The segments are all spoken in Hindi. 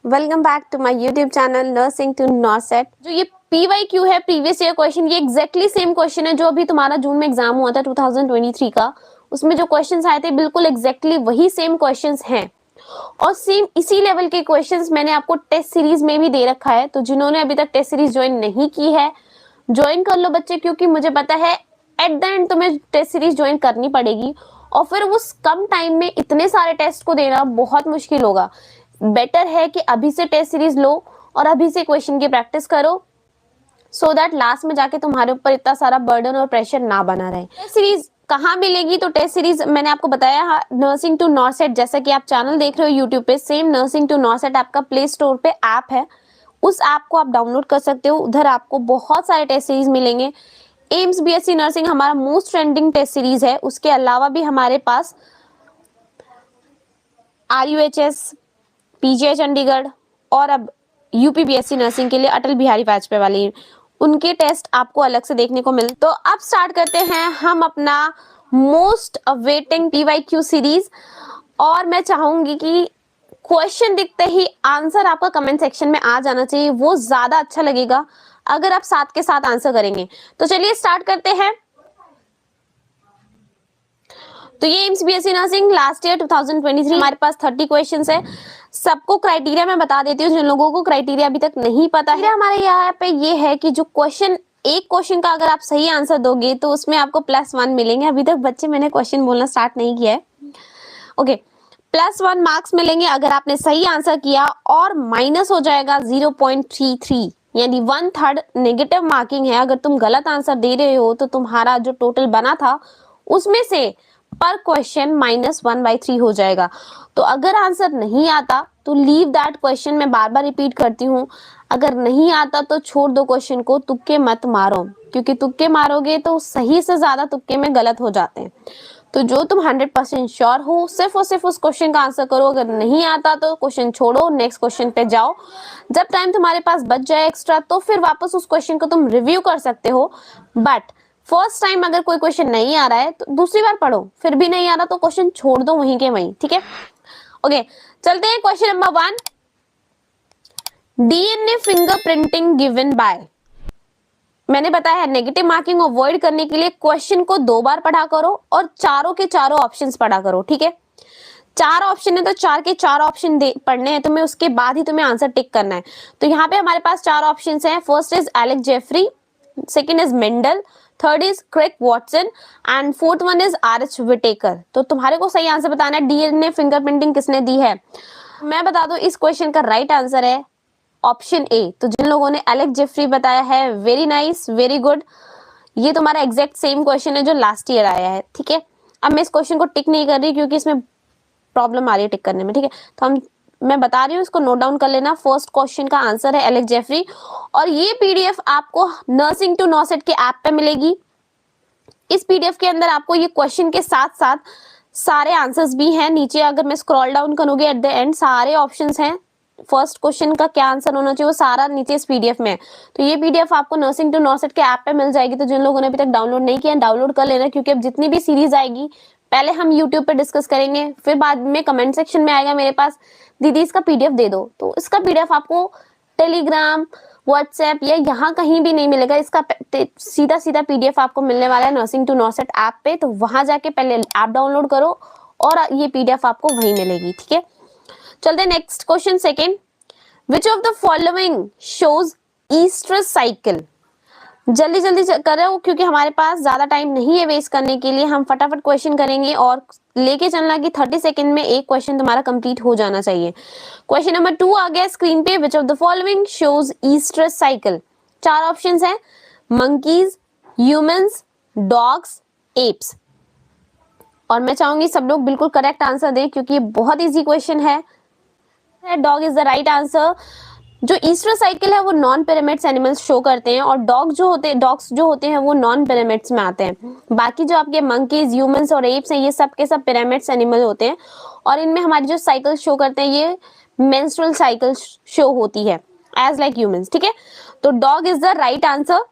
Welcome back to my YouTube channel nursing to NORCET. जो ये PYQ है, प्रीवियस ईयर क्वेश्चन, ये एग्जैक्टली सेम क्वेश्चन है जो अभी तुम्हारा जून में एग्जाम हुआ था 2023 का। उसमें जो क्वेश्चंस आए थे बिल्कुल एग्जैक्टली वही सेम क्वेश्चंस हैं और सेम इसी लेवल के क्वेश्चंस मैंने आपको टेस्ट सीरीज में भी दे रखा है। तो जिन्होंने अभी तक टेस्ट सीरीज ज्वाइन नहीं की है, ज्वाइन कर लो बच्चे, क्योंकि मुझे पता है एट द एंड तुम्हें टेस्ट सीरीज ज्वाइन करनी पड़ेगी और फिर उस कम टाइम में इतने सारे टेस्ट को देना बहुत मुश्किल होगा। बेटर है कि अभी से टेस्ट सीरीज लो और अभी से क्वेश्चन की प्रैक्टिस करो, सो दैट लास्ट में जाके तुम्हारे ऊपर इतना सारा बर्डन और प्रेशर ना बना रहे। टेस्ट सीरीज कहाँ मिलेगी? तो टेस्ट सीरीज मैंने आपको बताया नर्सिंग टू नॉसेट, जैसा कि आप चैनल देख रहे हो यूट्यूब पे, सेम नर्सिंग टू नॉसेट आपका प्ले स्टोर पे ऐप है, उस ऐप को आप डाउनलोड कर सकते हो। उधर आपको बहुत सारे टेस्ट सीरीज मिलेंगे। एम्स BSc नर्सिंग हमारा मोस्ट ट्रेंडिंग टेस्ट सीरीज है। उसके अलावा भी हमारे पास RUHS, PGI चंडीगढ़ और अब UP BSc नर्सिंग के लिए अटल बिहारी वाजपेयी वाली, उनके टेस्ट आपको अलग से देखने को मिल। तो अब स्टार्ट करते हैं हम अपना मोस्ट अवेटिंग PYQ सीरीज। और मैं चाहूंगी कि क्वेश्चन दिखते ही आंसर आपका कमेंट सेक्शन में आ जाना चाहिए, वो ज्यादा अच्छा लगेगा अगर आप साथ के साथ आंसर करेंगे। तो चलिए स्टार्ट करते हैं। तो ये AIIMS BSc nursing last year 2023 हमारे पास 30 क्वेश्चंस है। सबको क्राइटेरिया मैं बता देती हूँ जिन लोगों को क्राइटेरिया अभी तक नहीं पता है। हमारे यहाँ पे ये है कि जो क्वेश्चन, एक क्वेश्चन का अगर आप सही आंसर दोगे तो उसमें आपको +1 मिलेंगे। अभी तक बच्चे मैंने क्वेश्चन बोलना स्टार्ट नहीं किया है। ओके, +1 मार्क्स मिलेंगे अगर आपने सही आंसर किया और माइनस हो जाएगा 0.33, यानी 1/3 नेगेटिव मार्किंग है। अगर तुम गलत आंसर दे रहे हो तो तुम्हारा जो टोटल बना था उसमें से पर क्वेश्चन -1/3 हो जाएगा। तो अगर आंसर नहीं आता तो लीव दैट क्वेश्चन। मैं बार बार रिपीट करती हूँ, अगर नहीं आता तो छोड़ दो क्वेश्चन को, तुक्के मत मारो, क्योंकि तुक्के मारोगे तो सही से ज्यादा तुक्के में गलत हो जाते हैं। तो जो तुम 100% श्योर हो सिर्फ और सिर्फ उस क्वेश्चन का आंसर करो। अगर नहीं आता तो क्वेश्चन छोड़ो, नेक्स्ट क्वेश्चन पे जाओ। जब टाइम तुम्हारे पास बच जाए एक्स्ट्रा तो फिर वापस उस क्वेश्चन को तुम रिव्यू कर सकते हो। बट फर्स्ट टाइम अगर कोई क्वेश्चन नहीं आ रहा है तो दूसरी बार पढ़ो, फिर भी नहीं आ रहा तो क्वेश्चन छोड़ दो वहीं के वहीं, ठीक है। ओके, चलते हैं question number 1। DNA fingerprinting given by. मैंने बताया है नेगेटिव मार्किंग अवॉइड करने के लिए क्वेश्चन को 2 बार पढ़ा करो और चारों के चारों ऑप्शंस पढ़ा करो, ठीक है। 4 ऑप्शन है तो 4 के 4 ऑप्शन पढ़ने हैं तुम्हें, उसके बाद ही तुम्हें आंसर टिक करना है। तो यहाँ पे हमारे पास 4 ऑप्शन हैं। First is Alec Jeffreys, second is Mendel, third is Crick Watson and fourth one is RH Whittaker. तो तुम्हारे को सही आंसर बताना है DNA फिंगरप्रिंटिंग किसने दी है। मैं बता दूं इस क्वेश्चन का राइट आंसर है ऑप्शन A। तो जिन लोगों ने एलेक्स जेफरी बताया है, वेरी नाइस, वेरी गुड। ये तुम्हारा एग्जैक्ट सेम क्वेश्चन है जो लास्ट ईयर आया है, ठीक है। अब मैं इस क्वेश्चन को टिक नहीं कर रही क्योंकि इसमें प्रॉब्लम आ रही है टिक करने में, ठीक है। तो मैं बता रही हूँ, इसको नोट डाउन कर लेना। फर्स्ट क्वेश्चन का आंसर है एलेक्स जेफरी और ये PDF आपको नर्सिंग टू नॉसेट के ऐप पे मिलेगी। इस PDF के अंदर आपको ये क्वेश्चन के साथ साथ सारे आंसर्स भी हैं। नीचे अगर मैं स्क्रॉल डाउन करूंगी एट द एंड सारे ऑप्शंस हैं। फर्स्ट क्वेश्चन का क्या आंसर होना चाहिए वो सारा नीचे इस PDF में है। तो ये PDF आपको नर्सिंग टू नॉसेट के ऐप पे मिल जाएगी। तो जिन लोगों ने अभी तक डाउनलोड नहीं किया डाउनलोड कर लेना, क्योंकि अब जितनी भी सीरीज आएगी पहले हम YouTube पे डिस्कस करेंगे, फिर बाद में कमेंट सेक्शन में आएगा मेरे पास, दीदी इसका PDF दे दो। तो इसका PDF आपको टेलीग्राम, व्हाट्सएप या यहाँ कहीं भी नहीं मिलेगा। इसका सीधा सीधा PDF आपको मिलने वाला है नर्सिंग टू नॉसेट ऐप पे। तो वहां जाके पहले ऐप डाउनलोड करो और ये PDF आपको वहीं मिलेगी, ठीक है। चलते next question second. Which of the following shows Easter cycle. जल्दी जल्दी करो क्योंकि हमारे पास ज्यादा टाइम नहीं है वेस्ट करने के लिए। हम फटाफट क्वेश्चन करेंगे और लेके चलना कि 30 सेकंड में एक क्वेश्चन तुम्हारा कंप्लीट हो जाना चाहिए। क्वेश्चन नंबर 2 आ गया स्क्रीन पे। विच of the following shows Easter cycle. 4 options हैं, मंकीज, ह्यूमंस, डॉग्स, एप्स। और मैं चाहूंगी सब लोग बिल्कुल करेक्ट आंसर दें क्योंकि ये बहुत इजी क्वेश्चन है। Dog is the right answer. जो ईस्टर साइकिल है वो नॉन पिरामिड्स एनिमल्स शो करते हैं और डॉग्स जो होते हैं वो नॉन पिरामिड्स में आते हैं। बाकी जो आपके मंकीज, ह्यूमंस और एप्स हैं ये सब के सब पिरामिड्स एनिमल होते हैं और इनमें हमारी जो साइकिल शो करते हैं ये मेंस्ट्रुअल साइकिल शो होती है एज लाइक ह्यूमंस, ठीक है। तो dog is the right answer.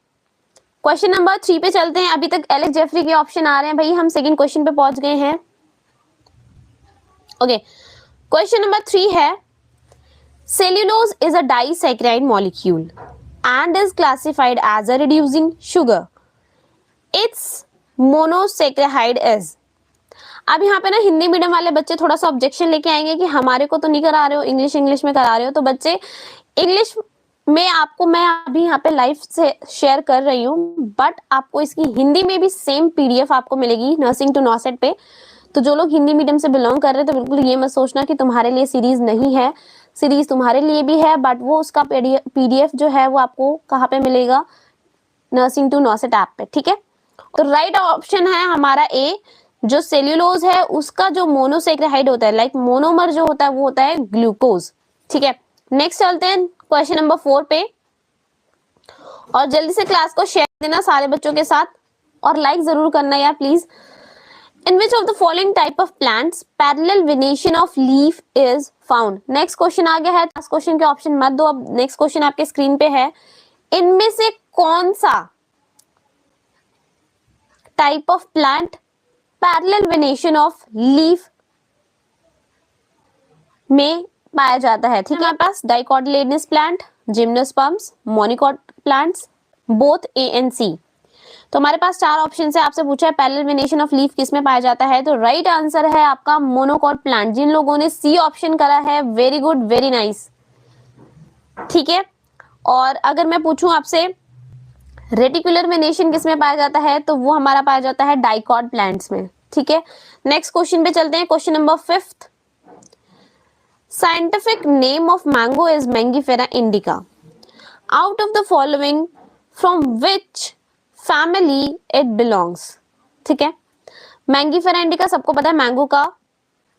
Question number 3 पे चलते हैं। अभी तक एलेक्स जेफरी के ऑप्शन आ रहे हैं भाई, हम सेकंड क्वेश्चन पे पहुंच गए हैं। ओके, क्वेश्चन नंबर 3 है Cellulose is a disaccharide molecule and is classified as a reducing sugar. Its monosaccharide is. अब यहाँ पे ना हिंदी मीडियम वाले बच्चे थोड़ा सा ऑब्जेक्शन लेके आएंगे कि हमारे को तो नहीं करा रहे हो, इंग्लिश में करा रहे हो। तो बच्चे इंग्लिश में आपको मैं अभी यहाँ पे लाइव से शेयर कर रही हूँ, बट आपको इसकी हिंदी में भी सेम पीडीएफ आपको मिलेगी नर्सिंग टू नॉसेट पे। तो जो लोग हिंदी मीडियम से बिलोंग कर रहे हैं तो बिल्कुल ये मत सोचना कि तुम्हारे लिए सीरीज नहीं है, सीरीज तुम्हारे लिए भी है, बट वो उसका पीडीएफ जो है वो आपको कहाँ पे मिलेगा, नर्सिंग टू नॉसेट ऐप पे, ठीक है। तो राइट ऑप्शन है हमारा ए, जो सेल्यूलोज है उसका जो मोनोसेक्राइड होता है, लाइक मोनोमर जो होता है वो होता है ग्लूकोज, ठीक है। नेक्स्ट चलते हैं क्वेश्चन नंबर 4 पे, और जल्दी से क्लास को शेयर देना सारे बच्चों के साथ और लाइक जरूर करना यार please. In which of the following type of plants parallel venation of leaf is found? Next question आ गया है, लास्ट क्वेश्चन के ऑप्शन मत दो, अब नेक्स्ट क्वेश्चन आपके स्क्रीन पे है। इनमें से कौन सा type of plant parallel venation of leaf में पाया जाता है, ठीक है। हमारे पास dicotyledonous plant, gymnosperms, monocot plants, both A and C. तो हमारे पास 4 ऑप्शन है, आपसे पूछा है पैरेलल वेनेशन ऑफ लीफ किस में पाया जाता है, तो राइट आंसर है आपका मोनोकोट प्लांट। जिन लोगों ने सी ऑप्शन करा है, वेरी गुड, वेरी नाइस, ठीक है। और अगर मैं पूछूं आपसे रेटिकुलर वेनेशन किस में पाया जाता है, तो वो हमारा पाया जाता है डाइकोट प्लांट्स में, ठीक है। नेक्स्ट क्वेश्चन पे चलते हैं, question number 5। Scientific name of mango is Mangifera indica. Out of the following from which family it belongs, ठीक है। मैंगीफेरा इंडिका सबको पता है मैंगो का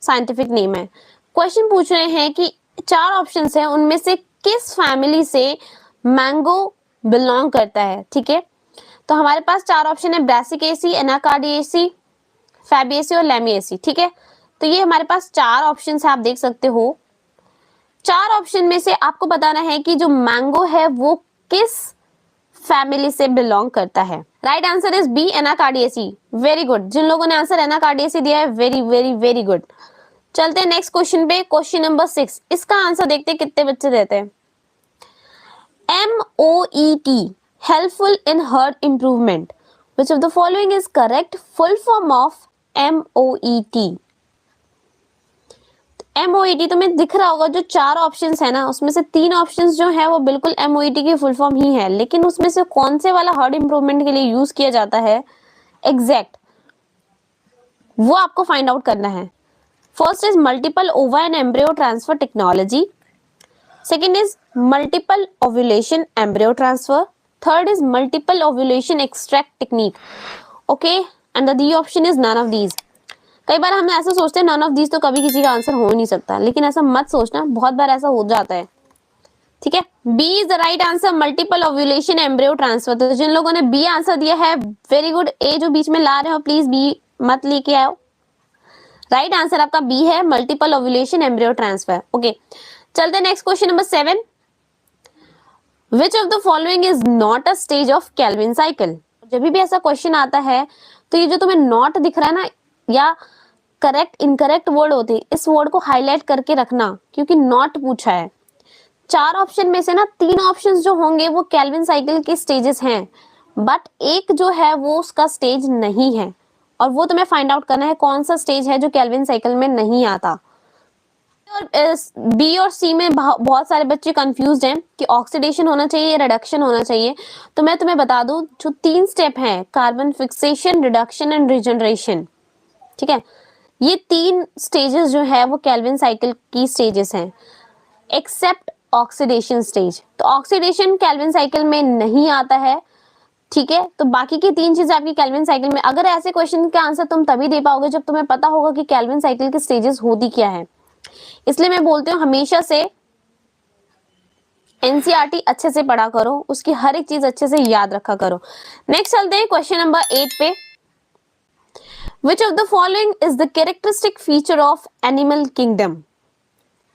साइंटिफिक नेम है। क्वेश्चन पूछ रहे हैं कि 4 ऑप्शंस हैं, उनमें से किस फैमिली से मैंगो बिलोंग करता है, ठीक है। तो हमारे पास 4 ऑप्शन है, ब्रासिकेसी, एनाकार्डिएसी, फैबिएसी और लैमिएसी, ठीक है। तो ये हमारे पास 4 ऑप्शन है, आप देख सकते हो। 4 ऑप्शन में से आपको बताना है कि जो मैंगो है वो किस फैमिली से बिलोंग करता है। Right answer is B, anacardiaceae. Very good, जिन लोगों ने आंसर एनाकार्डिएसी दिया है, वेरी वेरी वेरी गुड। चलते हैं नेक्स्ट क्वेश्चन पे, क्वेश्चन नंबर 6। इसका आंसर देखते हैं कितने बच्चे देते हैं। MOET helpful in herd improvement. Which of the following is correct full form of MOET? MOET तुम्हें दिख रहा होगा, जो 4 ऑप्शंस है ना उसमें से 3 ऑप्शंस जो है वो बिल्कुल MOET की फुल फॉर्म ही है, लेकिन उसमें से कौन से वाला हर्ड इंप्रूवमेंट के लिए यूज किया जाता है एग्जैक्ट, वो आपको फाइंड आउट करना है। First is multiple ova and embryo transfer technology, second is multiple ovulation embryo transfer, third is multiple ovulation extract technique, okay, and the D option is none of these. कई बार हम ऐसा सोचते हैं नन ऑफ दीज तो कभी किसी का आंसर हो नहीं सकता, लेकिन ऐसा मत सोचना, बहुत बार ऐसा हो जाता है, ठीक है। B is the right answer, multiple ovulation embryo transfer. तो जिन लोगों ने बी आंसर दिया है, वेरी गुड। ए जो बीच में ला रहे हो प्लीज बी मत लेके आओ, राइट आंसर आपका बी है, multiple ovulation embryo transfer, okay. चलते हैं next question number 7। Which of the following is not a stage of Calvin cycle. जब भी ऐसा क्वेश्चन आता है तो ये जो तुम्हें नॉट दिख रहा है ना, या करेक्ट इनकरेक्ट वर्ड होते हैं, इस वर्ड को हाईलाइट करके रखना, क्योंकि नॉट पूछा है। 4 ऑप्शन में से ना 3 ऑप्शंस जो होंगे वो केल्विन साइकिल के स्टेजेस हैं, बट एक जो है वो उसका स्टेज नहीं है, और वो तुम्हें फाइंड आउट करना है कौन सा स्टेज है जो केल्विन साइकिल में नहीं आता। और बी और सी में बहुत सारे बच्चे कंफ्यूज्ड हैं कि ऑक्सीडेशन होना चाहिए या रिडक्शन होना चाहिए। तो मैं तुम्हें बता दूं, जो 3 स्टेप हैं, carbon fixation, reduction and regeneration, ठीक है, ये 3 स्टेजेस जो है वो केल्विन साइकिल की स्टेजेस हैं, एक्सेप्ट ऑक्सीडेशन स्टेज। तो ऑक्सीडेशन केल्विन साइकिल में नहीं आता है, ठीक है। तो बाकी की 3 चीजें आपकी केल्विन साइकिल में। अगर ऐसे क्वेश्चन का आंसर तुम तभी दे पाओगे जब तुम्हें पता होगा कि केल्विन साइकिल की स्टेजेस होती क्या है। इसलिए मैं बोलती हूँ हमेशा से एनसीईआरटी अच्छे से पढ़ा करो, उसकी हर एक चीज अच्छे से याद रखा करो। नेक्स्ट चलते हैं क्वेश्चन नंबर 8 पे। Which of the following is the characteristic feature of animal kingdom?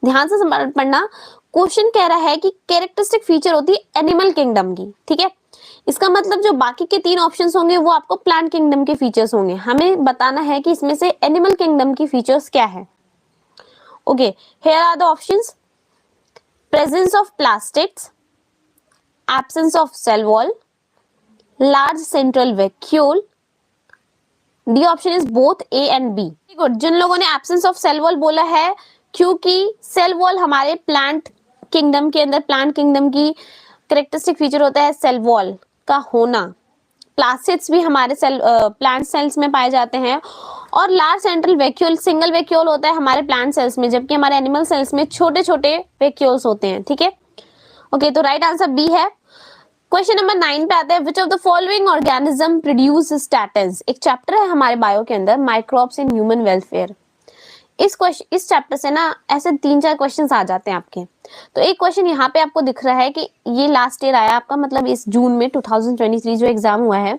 ध्यान से पढ़ना, क्वेश्चन कह रहा है कि कैरेक्टरिस्टिक फीचर होती है एनिमल किंगडम की, ठीक है। इसका मतलब जो बाकी के 3 ऑप्शंस होंगे वो आपको प्लांट किंगडम के फीचर्स होंगे। हमें बताना है कि इसमें से एनिमल किंगडम की फीचर्स क्या है। Okay, here are the options. Presence of plastics, absence of cell wall, large central vacuole. D option is both A and B. Good, जिन लोगों ने एब्सेंस ऑफ सेल वॉल बोला है, क्योंकि सेल वॉल हमारे प्लांट किंगडम के अंदर, प्लांट किंगडम की करेक्टरिस्टिक फीचर होता है सेल वॉल का होना। प्लास्टिड्स भी हमारे सेल प्लांट सेल्स में पाए जाते हैं, और large central vacuole, single vacuole होता है हमारे प्लांट सेल्स में, जबकि हमारे एनिमल सेल्स में छोटे छोटे वैक्यूल्स होते हैं। ठीक है, ओके, तो राइट आंसर बी है। क्वेश्चन नंबर 9 पे आते हैं, विच of the following organism produce statins. एक चैप्टर है हमारे बायो के अंदर, माइक्रोब्स इन ह्यूमन वेलफेयर। इस चैप्टर से ना ऐसे 3-4 क्वेश्चंस आ जाते हैं आपके। तो एक क्वेश्चन यहाँ पे आपको दिख रहा है कि ये लास्ट ईयर आया आपका, मतलब इस जून में 2023 जो एग्जाम हुआ है,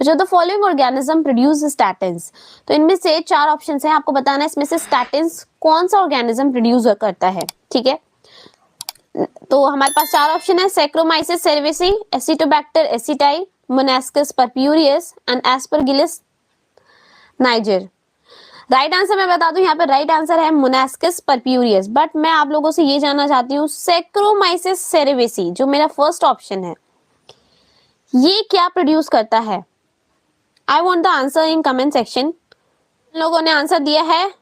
जो the following organism produce statins. तो इनमें से 4 ऑप्शंस हैं, आपको बताना है इसमें से स्टैटिन्स कौन सा ऑर्गेनिज्म प्रोड्यूस करता है। ठीक है, तो हमारे पास 4 ऑप्शन है, saccharomyces cerevisiae, Acetobacter aceti, Monascus purpureus and Aspergillus niger. Right answer मैं बता दूं, यहाँ पे राइट आंसर है मोनास्कस परप्यूरियस, बट मैं आप लोगों से ये जानना चाहती हूँ सैक्रोमाइसिस सेरेविसी जो मेरा फर्स्ट ऑप्शन है, ये क्या प्रोड्यूस करता है? I want the answer in comment section. लोगों ने आंसर दिया है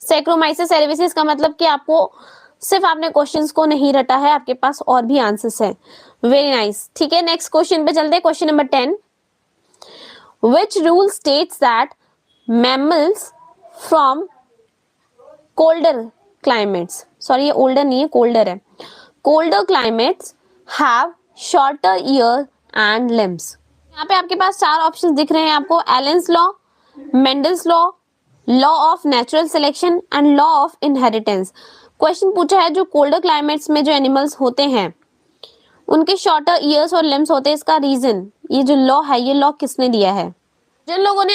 सैक्रोमाइसिस सेरेविसी, का मतलब कि आपको सिर्फ आपने क्वेश्चंस को नहीं रटा है, आपके पास और भी आंसर्स है। Very nice. ठीक है, नेक्स्ट क्वेश्चन पे चलते हैं। Question number 10, which rule states that mammals from colder climates, sorry ये ओल्डर नहीं है, कोल्डर है, colder climates have shorter year and limbs. यहाँ पे आपके पास 4 ऑप्शंस दिख रहे हैं आपको, Allen's law, Mendel's law, law of natural selection and law of inheritance. Question पूछा है जो कोल्डर क्लाइमेट्स में जो एनिमल्स होते हैं उनके शॉर्टर ईयर्स और लिम्स होते हैं, इसका रीजन, ये जो लॉ है, ये लॉ किसने दिया है? जिन लोगों ने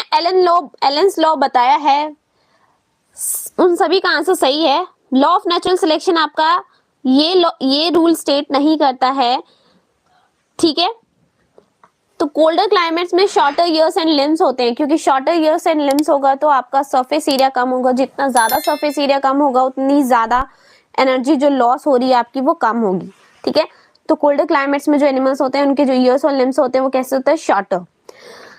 एलेंस लॉ बताया है उन सभी का आंसर सही है। लॉ ऑफ नेचुरल सिलेक्शन आपका ये रूल स्टेट नहीं करता है। ठीक है, तो कोल्डर क्लाइमेट्स में शॉर्टर ईयर्स एंड लिम्स होते हैं, क्योंकि शॉर्टर ईयर्स एंड लिम्स होगा तो आपका सरफेस एरिया कम होगा, जितना ज्यादा सरफेस एरिया कम होगा उतनी ज्यादा एनर्जी जो लॉस हो रही है आपकी वो कम होगी। ठीक है, तो कोल्डर क्लाइमेट्स में जो एनिमल्स होते हैं उनके जो ईयर्स और लिम्स होते हैं वो कैसे होते हैं? शॉर्टर।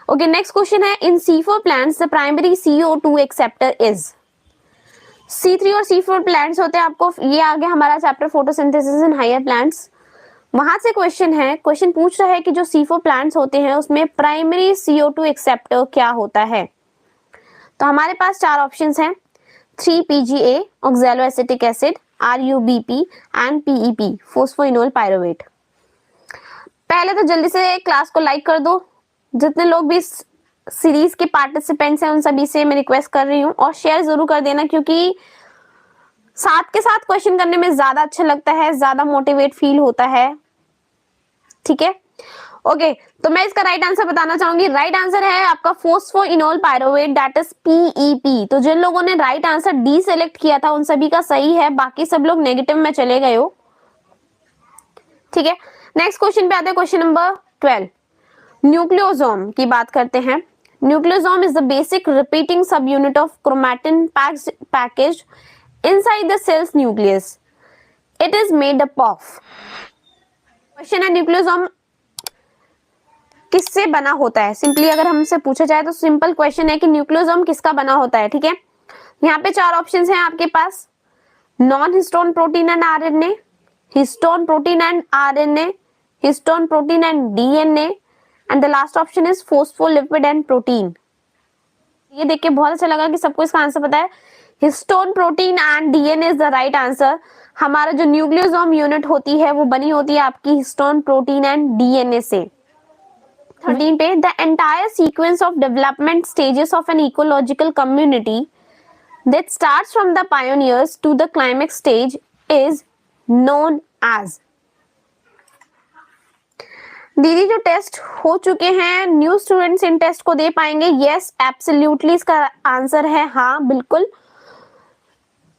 ओके, नेक्स्ट क्वेश्चन है, इन C4 plants the primary CO2 acceptor is. C3 और C4 प्लांट्स होते हैं, आपको ये आ गया हमारा chapter photosynthesis in higher plants. वहां से क्वेश्चन है, क्वेश्चन पूछ रहा है कि जो C4 प्लांट्स होते हैं उसमें प्राइमरी CO2 एक्सेप्टर क्या होता है? तो हमारे पास 4 ऑप्शंस हैं, 3-PGA oxaloacetic acid, RUBP and PEP phosphoenol pyruvate. पहले तो जल्दी से क्लास को लाइक कर दो, जितने लोग भी सीरीज के पार्टिसिपेंट्स हैं उन सभी से मैं रिक्वेस्ट कर रही हूँ, और शेयर जरूर कर देना, क्योंकि साथ के साथ क्वेश्चन करने में ज्यादा अच्छा लगता है, ज्यादा मोटिवेट फील होता है। ठीक है, ओके, तो मैं इसका राइट आंसर बताना चाहूंगी। राइट आंसर है आपका phosphoenol pyruvate, that is PEP। तो जिन लोगों ने राइट आंसर डी सेलेक्ट किया था उन सभी का सही है, बाकी सब लोग नेगेटिव में चले गए हो। ठीक है, नेक्स्ट क्वेश्चन पे आते हैं, क्वेश्चन नंबर 12, न्यूक्लियोसोम की बात करते हैं। Nucleosome is the basic repeating सब unit of chromatin package inside the cell's nucleus. It is made up of। Question है न्यूक्लियोसोम किससे बना होता है? सिंपली अगर हमसे पूछा जाए तो सिंपल क्वेश्चन है कि न्यूक्लियोसोम किसका बना होता है। ठीक है, यहाँ पे 4 ऑप्शंस हैं आपके पास, non histone protein and RNA, histone protein and RNA, histone protein and DNA and the last option is phospholipid and protein. ये देख के बहुत अच्छा लगा कि सबको इसका आंसर पता है। Histone protein and DNA is the right answer. हमारा जो न्यूक्लियोसोम यूनिट होती है वो बनी होती है आपकी हिस्टोन प्रोटीन एंड DNA से। 13 पे, the entire sequence of development stages of an ecological community that starts from the pioneers to the climax stage is known as. दीदी जो टेस्ट हो चुके हैं, न्यू स्टूडेंट्स इन टेस्ट को दे पाएंगे? यस, एब्सोल्युटली इसका आंसर है हाँ, बिल्कुल।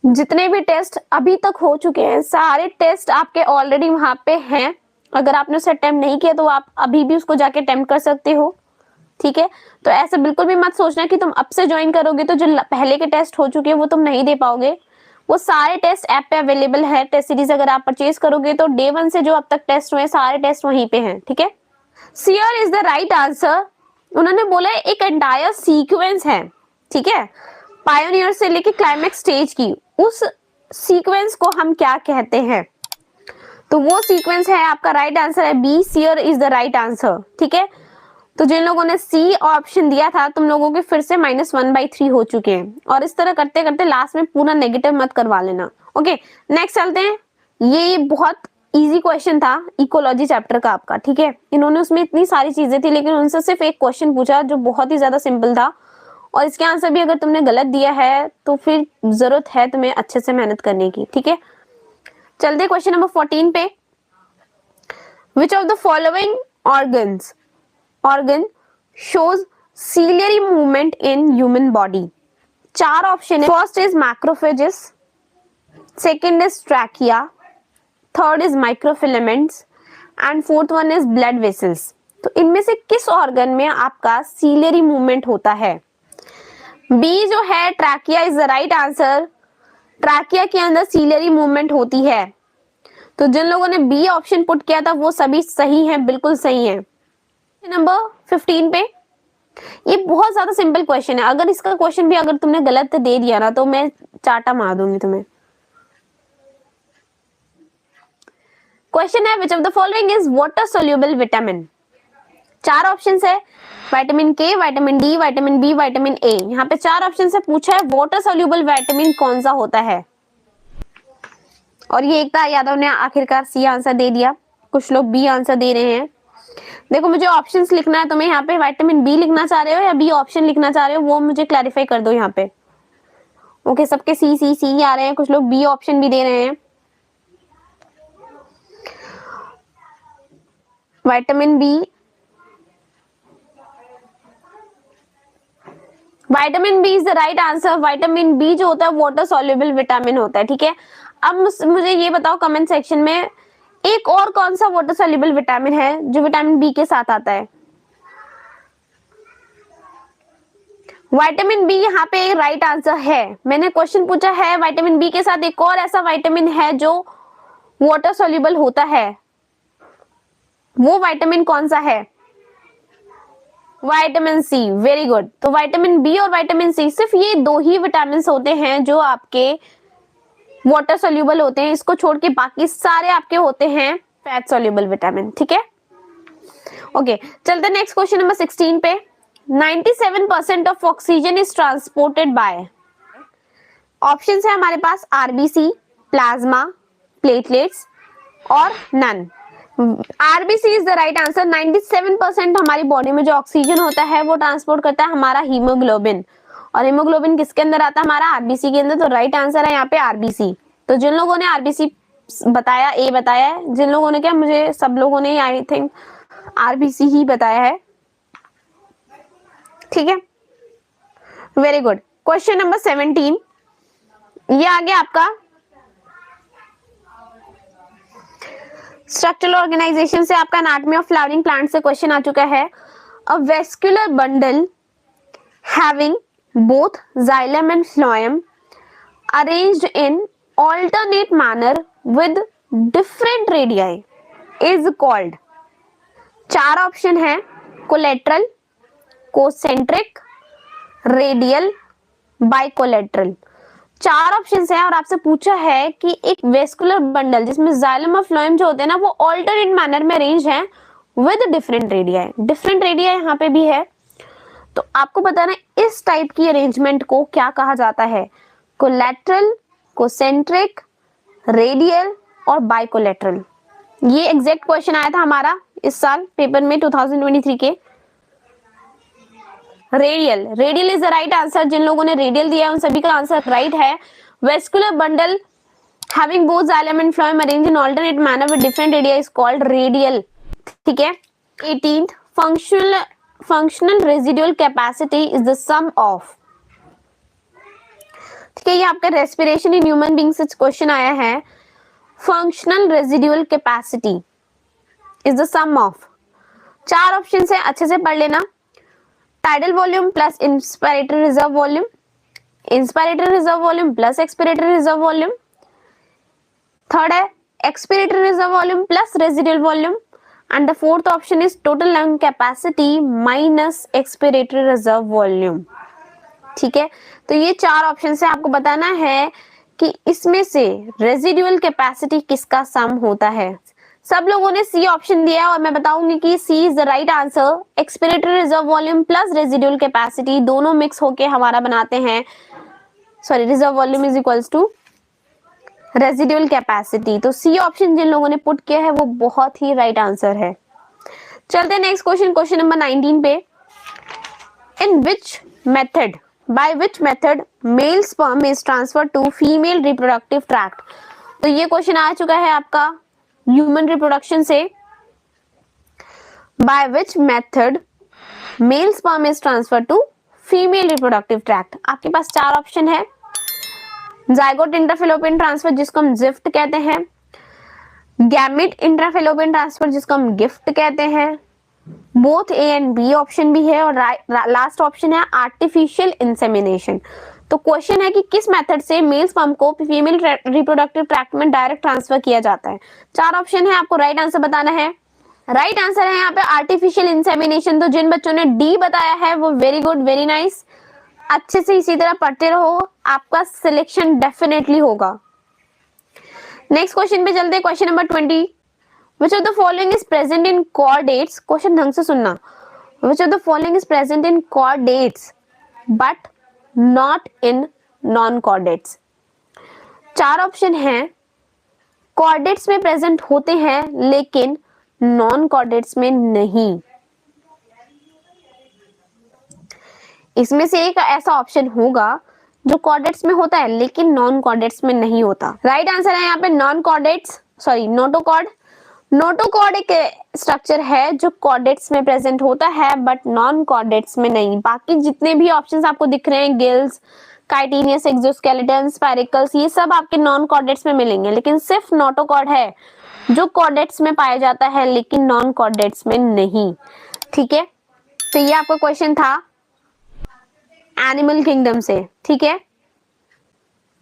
जितने भी टेस्ट अभी तक हो चुके हैं सारे टेस्ट आपके ऑलरेडी वहां पे हैं। अगर आपने उसे अटेम्प्ट नहीं किया तो आप अभी भी उसको जाके अटेम्प्ट कर सकते हो। ठीक है, तो ऐसे बिल्कुल भी मत सोचना कि तुम अब से ज्वाइन करोगे तो जो पहले के टेस्ट हो चुके हैं वो तुम नहीं दे पाओगे। वो सारे टेस्ट ऐप पे अवेलेबल है। टेस्ट सीरीज अगर आप परचेज करोगे तो डे 1 से जो अब तक टेस्ट हुए सारे टेस्ट वहीं पे हैं, ठीक है। Shear is the right answer. उन्होंने बोला एक एंटायर सीक्वेंस है, ठीक है, पायोनियर से लेके क्लाइमेक्स स्टेज की, उस सीक्वेंस को हम क्या कहते हैं? तो वो सीक्वेंस है, आपका राइट आंसर है B, sere is the right answer, ठीक है। तो जिन लोगों ने सी ऑप्शन दिया था तुम लोगों के फिर से -1/3 हो चुके हैं, और इस तरह करते करते लास्ट में पूरा नेगेटिव मत करवा लेना। ओके, नेक्स्ट चलते हैं। ये बहुत इजी क्वेश्चन था इकोलॉजी चैप्टर का आपका, ठीक है। इन्होंने उसमें इतनी सारी चीजें थी लेकिन उनसे सिर्फ एक क्वेश्चन पूछा जो बहुत ही ज्यादा सिंपल था, और इसके आंसर भी अगर तुमने गलत दिया है तो फिर जरूरत है तुम्हें अच्छे से मेहनत करने की, ठीक है। चलते क्वेश्चन नंबर 14 पे। विच of the following organ shows ciliary movement in human body? चार ऑप्शन है। First is macrophages, second is trachea, third is microfilaments and fourth one is blood vessels. तो इनमें से किस ऑर्गन में आपका सीलियरी मूवमेंट होता है? बी जो है trachea is the right answer. Trachea के अंदर सीलियरी मूवमेंट होती है। तो जिन लोगों ने बी ऑप्शन पुट किया था वो सभी सही हैं, बिल्कुल सही हैं। नंबर 15 पे, ये बहुत ज्यादा सिंपल क्वेश्चन है। अगर इसका क्वेश्चन भी अगर तुमने गलत दे दिया ना तो मैं चाटा मार दूंगी तुम्हें। क्वेश्चन है which of the following is water soluble vitamin? चार ऑप्शंस है, vitamin K, vitamin D, vitamin B, vitamin A. यहाँ पे चार ऑप्शन से पूछा है वाटर सोल्यूबल विटामिन कौन सा होता है, और ये एकता यादव ने आखिरकार सी आंसर दे दिया, कुछ लोग बी आंसर दे रहे हैं। देखो मुझे ऑप्शंस लिखना है, तुम्हें यहाँ पे विटामिन बी लिखना चाह रहे हो या बी ऑप्शन लिखना चाह रहे हो वो मुझे क्लैरिफाई कर दो यहाँ पे। ओके, सबके सी सी सी आ रहे हैं, कुछ लोग बी ऑप्शन भी दे रहे हैं। Vitamin B, vitamin B is the right answer. Vitamin B जो होता है वाटर सॉल्युबल विटामिन होता है, ठीक है। अब मुझे ये बताओ कमेंट सेक्शन में एक और कौन सा वाटर सॉल्युबल विटामिन है जो विटामिन बी के साथ आता है? विटामिन बी यहाँ पे राइट आंसर है। मैंने क्वेश्चन पूछा है विटामिन बी के साथ एक और ऐसा विटामिन है जो वाटर सॉल्युबल होता है, वो विटामिन कौन सा है? Vitamin C, very good. तो विटामिन बी और विटामिन सी सिर्फ ये दो ही विटामिन होते हैं जो आपके वाटर सोल्यूबल होते हैं, इसको छोड़ के बाकी सारे आपके होते हैं फैट सोल्यूबल विटामिन, ठीक है। ओके, चलते नेक्स्ट क्वेश्चन नंबर 16 पे। 97% of oxygen is transported by. Options है हमारे पास आरबीसी, प्लाज्मा, प्लेटलेट्स और none. RBC is the right answer. 97% हमारी बॉडी में जो ऑक्सीजन होता है वो ट्रांसपोर्ट करता है हमारा हीमोग्लोबिन, और हीमोग्लोबिन किसके अंदर आता है? हमारा आरबीसी के अंदर। तो राइट आंसर है यहाँ पे आरबीसी। तो जिन लोगों ने आरबीसी बताया, ए बताया है, जिन लोगों ने क्या, मुझे सब लोगों ने आई थिंक आरबीसी ही बताया है, ठीक है, वेरी गुड। क्वेश्चन नंबर 17 ये आ गया आपका स्ट्रक्चरल ऑर्गेनाइजेशन से, आपका एनाटॉमी ऑफ फ्लावरिंग प्लांट से क्वेश्चन आ चुका है। A vascular bundle having both xylem and phloem arranged in alternate manner with different radii is called। चार ऑप्शन है, कोलेट्रल, कोसेंट्रिक, रेडियल, बाइकोलेट्रल। चार ऑप्शन है और आपसे पूछा है कि एक वेस्कुलर बंडल जिसमें जाइलम और फ्लोएम जो होते हैं ना वो ऑल्टरनेट मैनर में अरेंज है with different radii. Different radii यहाँ पे भी है, तो आपको बताना इस टाइप की अरेंजमेंट को क्या कहा जाता है? कोलैटरल, कोसेंट्रिक, रेडियल और बाइकोलेटरल। ये एग्जैक्ट क्वेश्चन आया था हमारा इस साल पेपर में 2023 के। Radial, radial is the right answer. जिन लोगों ने रेडियल दिया है उन सभी का आंसर राइट है। Vascular bundle having both xylem and phloem arranged in alternate manner with different radii is called radial, ठीक है। 18th functional residual capacity is the sum of, ठीक है, ये आपका रेस्पिरेशन इन ह्यूमन बीइंग से क्वेश्चन आया है। Functional residual capacity is the sum of, चार ऑप्शन है, अच्छे से पढ़ लेना। Tidal volume plus inspiratory reserve volume, inspiratory reserve volume plus expiratory reserve volume. Third है expiratory reserve volume plus residual volume. And the fourth option is total lung capacity minus expiratory reserve volume. ठीक है, तो ये चार ऑप्शन से आपको बताना है कि इसमें से रेजिडुअल कैपेसिटी किसका सम होता है। सब लोगों ने सी ऑप्शन दिया और मैं बताऊंगी कि C is the right answer. Expiratory reserve volume plus residual capacity दोनों मिक्स होके हमारा बनाते हैं, sorry, reserve volume is equals to residual capacity. तो सी ऑप्शन जिन लोगों ने पुट किया है वो बहुत ही राइट आंसर है। चलते हैं नेक्स्ट क्वेश्चन, क्वेश्चन नंबर 19 पे। In which method, by which method male sperm is transfer to female reproductive tract. तो ये क्वेश्चन आ चुका है आपका ह्यूमन रिप्रोडक्शन से। By which method male sperm is transfer to female reproductive tract. आपके पास चार ऑप्शन है। जाइगोट इंट्राफेलोपियन ट्रांसफर जिसको हम जिफ्ट कहते हैं, गैमेट इंट्राफेलोपियन ट्रांसफर जिसको हम गिफ्ट कहते हैं, both A and B option भी है, और लास्ट ऑप्शन है आर्टिफिशियल इंसेमिनेशन। तो क्वेश्चन है कि किस मेथड से मेल स्पर्म को फीमेल रिप्रोडक्टिव ट्रैक्ट में डायरेक्ट ट्रांसफर किया जाता है। चार ऑप्शन है, आपको राइट आंसर बताना है। राइट आंसर है यहाँ पे आर्टिफिशियल इंसेमिनेशन। तो जिन बच्चों ने डी बताया है वो वेरी गुड, वेरी नाइस। अच्छे से इसी तरह पढ़ते रहो, आपका सिलेक्शन डेफिनेटली होगा। नेक्स्ट क्वेश्चन पे चलते हैं, question number 20। Which of the following is present in chordates? Question ढंग से सुनना। Which of the following is present in chordates but not in non-chordates? चार ऑप्शन हैं, chordates में प्रेजेंट होते हैं लेकिन नॉन chordates में नहीं। इसमें से एक ऐसा ऑप्शन होगा जो chordates में होता है लेकिन नॉन chordates में नहीं होता। राइट आंसर है यहाँ पे non chordates, sorry, notochord. Notochord एक स्ट्रक्चर है जो कॉर्डेट्स में प्रेजेंट होता है बट नॉन कॉर्डेट्स में नहीं। बाकी जितने भी ऑप्शंस आपको दिख रहे हैं, गिल्स, काइटिनियस, एक्सोस्केलेटन, स्पाइरिकल्स, ये सब आपके नॉन कॉर्डेट्स में मिलेंगे, लेकिन सिर्फ नोटोकॉर्ड है जो कॉर्डेट्स में पाया जाता है लेकिन नॉन कॉर्डेट्स में नहीं। ठीक है, तो ये आपका क्वेश्चन था एनिमल किंगडम से। ठीक है,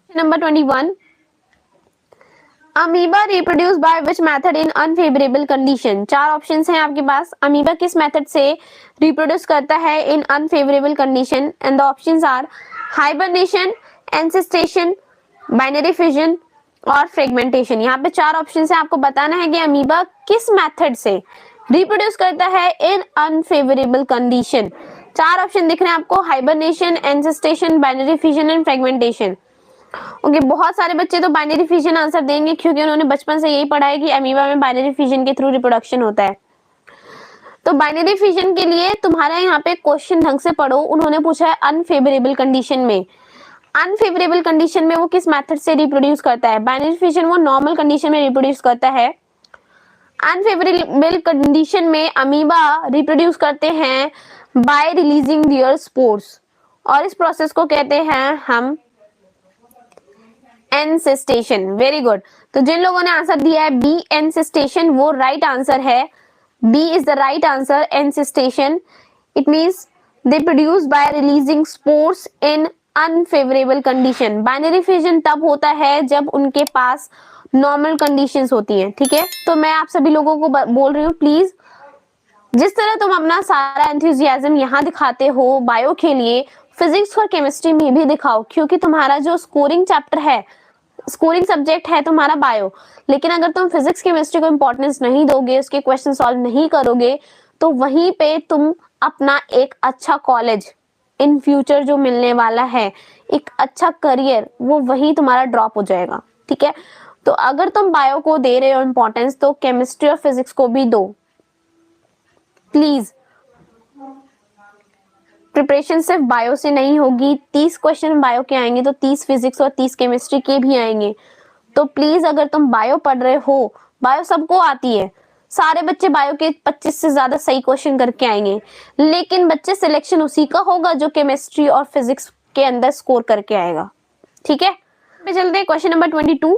number 21। Amoeba reproduce by which method in unfavourable condition. चार ऑप्शंस हैं आपके पास। अमीबा किस मेथड से रिप्रोड्यूस करता है in unfavourable condition? And the options are hibernation, encystation, binary fission और फ्रेगमेंटेशन। यहाँ पे चार ऑप्शन है, आपको बताना है कि अमीबा किस मेथड से रिप्रोड्यूस करता है इन अनफेवरेबल कंडीशन। चार ऑप्शन दिख रहे हैं आपको, hibernation, encystation, binary fission and fragmentation. Okay, बहुत सारे बच्चे तो बाइनरी फिजन आंसर देंगे क्योंकि उन्होंने बचपन से यही पढ़ा है कि अमीबा में बाइनरी फिजन के थ्रू रिप्रोडक्शन होता है। तो बाइनरी फिजन के लिए तुम्हारा यहाँ पे क्वेश्चन ढंग से पढ़ो। उन्होंने पूछा है अनफेवरेबल कंडीशन में। अनफेवरेबल कंडीशन में वो किस मेथड से रिप्रोड्यूस करता है? बाइनरी फिजन वो नॉर्मल कंडीशन में रिप्रोड्यूस करता है। अनफेवरेबल कंडीशन में अमीबा रिप्रोड्यूस करते हैं बाय रिलीजिंग देयर स्पोर्स, और इस प्रोसेस को कहते हैं हम एनसिस्टेशन। Very good. तो जिन लोगों ने आंसर दिया है बी एनसिस्टेशन, वो राइट आंसर है। B is the right answer, encystation. It means they produce by releasing spores in unfavourable condition. Binary fission तब होता है जब उनके पास नॉर्मल कंडीशंस होती हैं। ठीक है, तो मैं आप सभी लोगों को बोल रही हूँ, प्लीज जिस तरह तुम अपना सारा एंथुसियाज्म यहाँ दिखाते हो बायो के लिए, फिजिक्स और केमिस्ट्री में भी दिखाओ, क्योंकि तुम्हारा जो स्कोरिंग चैप्टर है, स्कोरिंग सब्जेक्ट है तुम्हारा बायो। लेकिन अगर तुम फिजिक्स केमिस्ट्री को इंपॉर्टेंस नहीं दोगे, उसके क्वेश्चन सॉल्व नहीं करोगे, तो वहीं पे तुम अपना एक अच्छा कॉलेज इन फ्यूचर जो मिलने वाला है, एक अच्छा करियर, वो वहीं तुम्हारा ड्रॉप हो जाएगा। ठीक है, तो अगर तुम बायो को दे रहे हो इंपॉर्टेंस, तो केमिस्ट्री और फिजिक्स को भी दो प्लीज। प्रिपरेशन सिर्फ बायो से नहीं होगी, 30 क्वेश्चन बायो के आएंगे तो 30 फिजिक्स और 30 केमिस्ट्री के भी आएंगे। तो प्लीज अगर तुम बायो पढ़ रहे हो, बायो सबको आती है, सारे बच्चे बायो के 25 से ज्यादा सही क्वेश्चन करके आएंगे, लेकिन बच्चे सिलेक्शन उसी का होगा जो केमिस्ट्री और फिजिक्स के अंदर स्कोर करके आएगा। ठीक है, चलते हैं question number 22।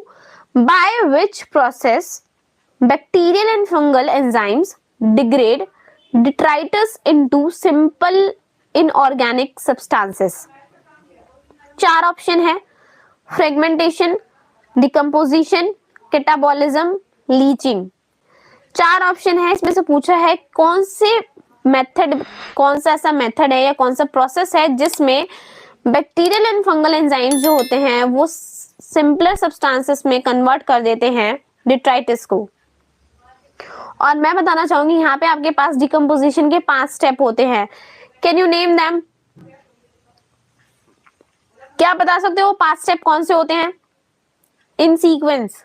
By which process bacterial and fungal enzymes degrade detritus into simple inorganic substances? चार ऑप्शन है, फ्रेगमेंटेशन, डिकम्पोजिशन, कैटाबॉलिज्म, लीचिंग। चार ऑप्शन है, इसमें से पूछा है कौन से मेथड, कौन सा ऐसा मेथड है या कौन सा प्रोसेस है जिसमें बैक्टीरियल एंड फंगल एंजाइम्स जो होते हैं वो सिंपलर सब्सटेंसेस में कन्वर्ट कर देते हैं डिट्राइटिस को। और मैं बताना चाहूंगी यहाँ पे आपके पास डिकम्पोजिशन के 5 स्टेप होते हैं। Can you name them? क्या बता सकते हो 5 स्टेप कौन से होते हैं इन सीक्वेंस?